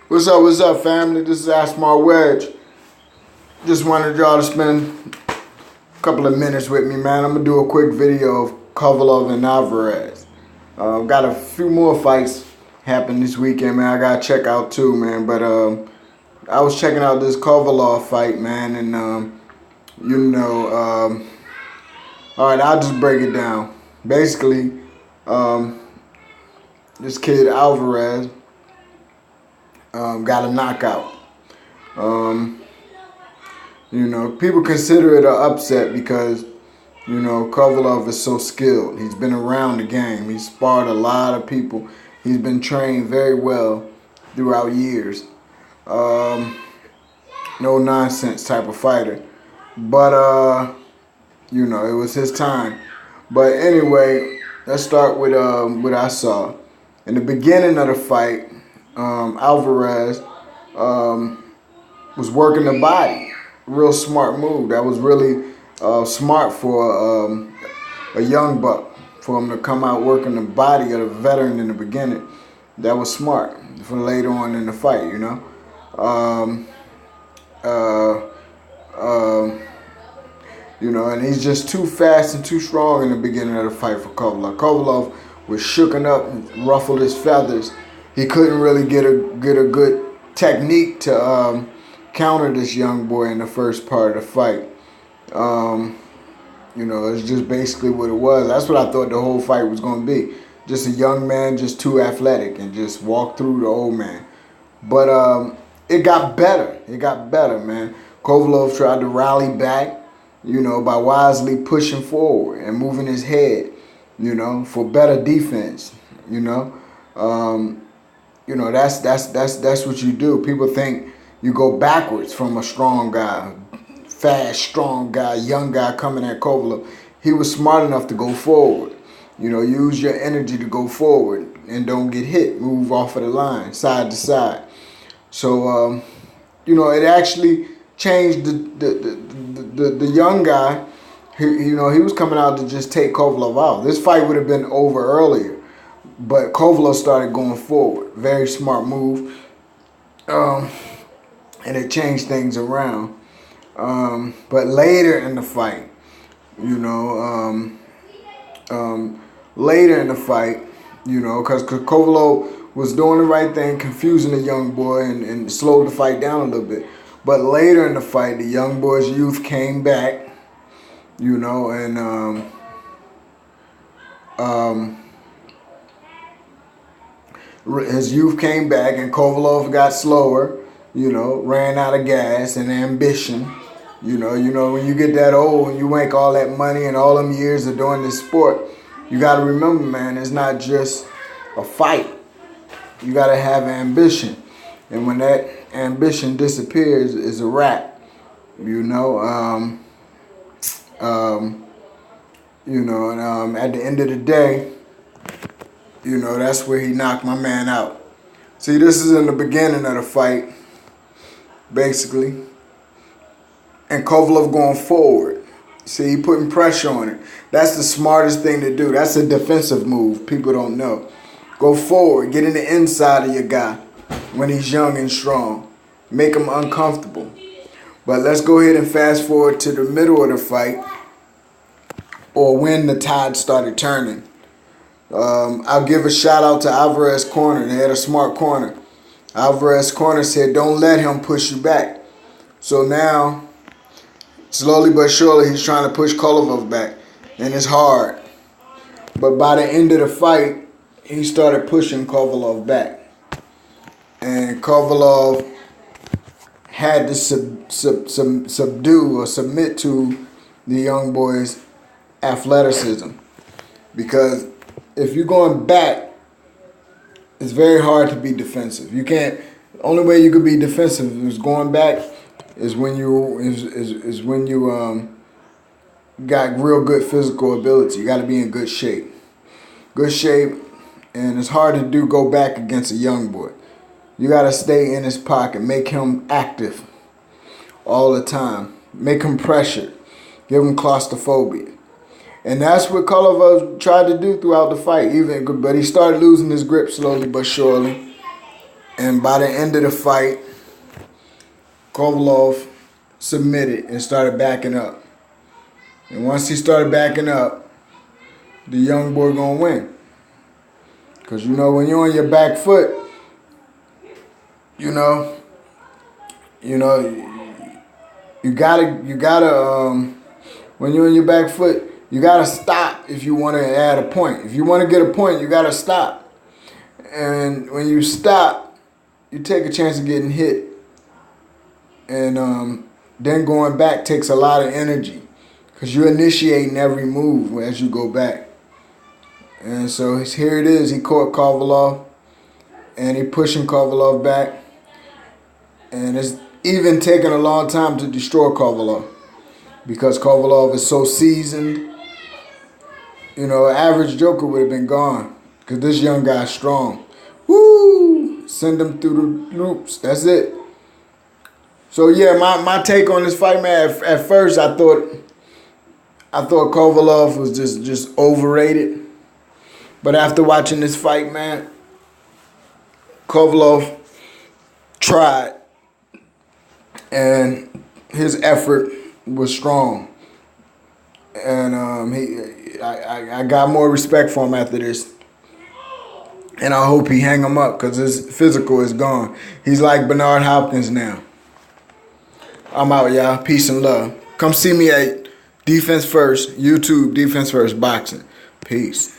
What's up, family? This is Asmar Wedge. Just wanted y'all to spend a couple of minutes with me, man. I'm gonna do a quick video of Khovalav and Alvarez. Got a few more fights happen this weekend, man. I gotta check out too, man. But I was checking out this Khovalav fight, man, and all right, I'll just break it down. Basically, this kid Alvarez got a knockout. People consider it an upset because, Khovalav is so skilled. He's been around the game. He's sparred a lot of people. He's been trained very well throughout years. No nonsense type of fighter. But, it was his time. But anyway, let's start with what I saw. In the beginning of the fight, Alvarez was working the body. Real smart move. That was really smart for a young buck, for him to come out working the body of a veteran in the beginning. That was smart for later on in the fight, and he's just too fast and too strong in the beginning of the fight for Khovalav. Khovalav was shooken up and ruffled his feathers. He couldn't really get a good technique to counter this young boy in the first part of the fight. It's just basically what it was. That's what I thought the whole fight was going to be. Just a young man, just too athletic, and just walk through the old man. But it got better. It got better, man. Khovalav tried to rally back, by wisely pushing forward and moving his head, for better defense, that's what you do. People think you go backwards from a strong guy, fast, strong guy, young guy coming at Khovalav. He was smart enough to go forward. Use your energy to go forward and don't get hit. Move off of the line, side to side. So, it actually changed the young guy. He was coming out to just take Khovalav out. This fight would have been over earlier, but Khovalav started going forward. Very smart move. And it changed things around. But later in the fight, because Khovalav was doing the right thing, confusing the young boy and slowed the fight down a little bit. But later in the fight, the young boy's youth came back, his youth came back, and Khovalav got slower, ran out of gas and ambition. When you get that old and you make all that money and all them years of doing this sport, you got to remember, man, it's not just a fight. You got to have ambition. And when that ambition disappears, it's a wrap. At the end of the day, that's where he knocked my man out. See, this is in the beginning of the fight, basically. And Khovalav going forward. See, he putting pressure on it. That's the smartest thing to do. That's a defensive move. People don't know. Go forward. Get in the inside of your guy when he's young and strong. Make him uncomfortable. But let's go ahead and fast forward to the middle of the fight, or when the tide started turning. I'll give a shout out to Alvarez corner. They had a smart corner. Alvarez corner said, don't let him push you back. So now, slowly but surely, he's trying to push Khovalav back. And it's hard. But by the end of the fight, he started pushing Khovalav back. And Khovalav had to subdue or submit to the young boy's athleticism. Because if you're going back, it's very hard to be defensive. You can't. The only way you could be defensive is going back is when you got real good physical ability. You got to be in good shape. Good shape, and it's hard to go back against a young boy. You got to stay in his pocket, make him active all the time, make him pressured, give him claustrophobia. And that's what Khovalav tried to do throughout the fight. But he started losing his grip slowly but surely. And by the end of the fight, Khovalav submitted and started backing up. And once he started backing up, the young boy gonna win. Cause you know when you're on your back foot, you gotta when you're on your back foot, you gotta stop if you want to add a point. If you want to get a point, you gotta stop. And when you stop, you take a chance of getting hit. And then going back takes a lot of energy because you're initiating every move as you go back. And so here it is. He caught Khovalav, and he pushing Khovalav back. And it's even taking a long time to destroy Khovalav because Khovalav is so seasoned. You know, an average Joker would have been gone because this young guy's strong. Woo! Send him through the loops. That's it. So yeah, my take on this fight, man. At first, I thought Khovalav was just overrated, but after watching this fight, man, Khovalav tried, and his effort was strong, and I got more respect for him after this. And I hope he hang him up because his physical is gone. He's like Bernard Hopkins now. I'm out, y'all. Peace and love. Come see me at Defense First, YouTube, Defense First Boxing. Peace.